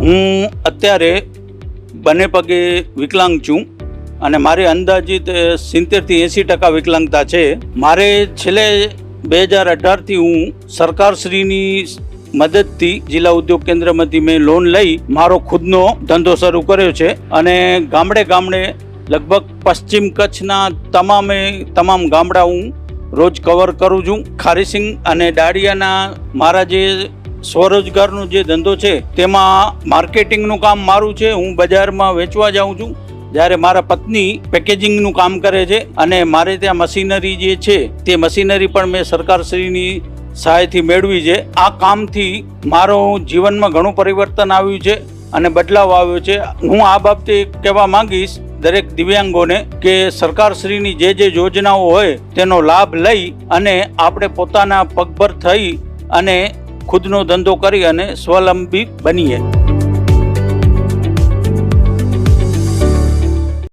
હું અત્યારે બંને પગે વિકલાંગ છું અને મારી અંદાજિત 70થી 80% વિકલાંગતા છે. મારે છેલ્લે 2018થી હું સરકારશ્રીની મદદથી જિલ્લા ઉદ્યોગ કેન્દ્રમાંથી મેં લોન લઈ મારો ખુદનો ધંધો શરૂ કર્યો છે અને ગામડે ગામડે લગભગ પશ્ચિમ કચ્છના તમામ ગામડા હું રોજ કવર કરું છું. ખારીસિંગ અને દાળિયાના મારા જે સ્વરોજગારનો જે ધંધો છે તેમાં માર્કેટિંગનું કામ મારું છે. હું બજારમાં વેચવા જાઉં છું, જ્યારે મારા પત્ની પેકેજિંગનું કામ કરે છે અને મારે ત્યાં મશીનરી જે છે તે મશીનરી પણ મેં સરકારશ્રીની સહાયથી મેળવી છે. આ કામથી મારો જીવનમાં ઘણું પરિવર્તન આવ્યું છે અને બદલાવ આવ્યો છે. હું આ બાબતે કહેવા માંગીશ દરેક દિવ્યાંગોને કે સરકારશ્રીની જે યોજનાઓ હોય તેનો લાભ લઈ અને આપણે પોતાના પગભર થઈ અને ખુદનો ધંધો કરી અને સ્વાવલંબી બનીએ.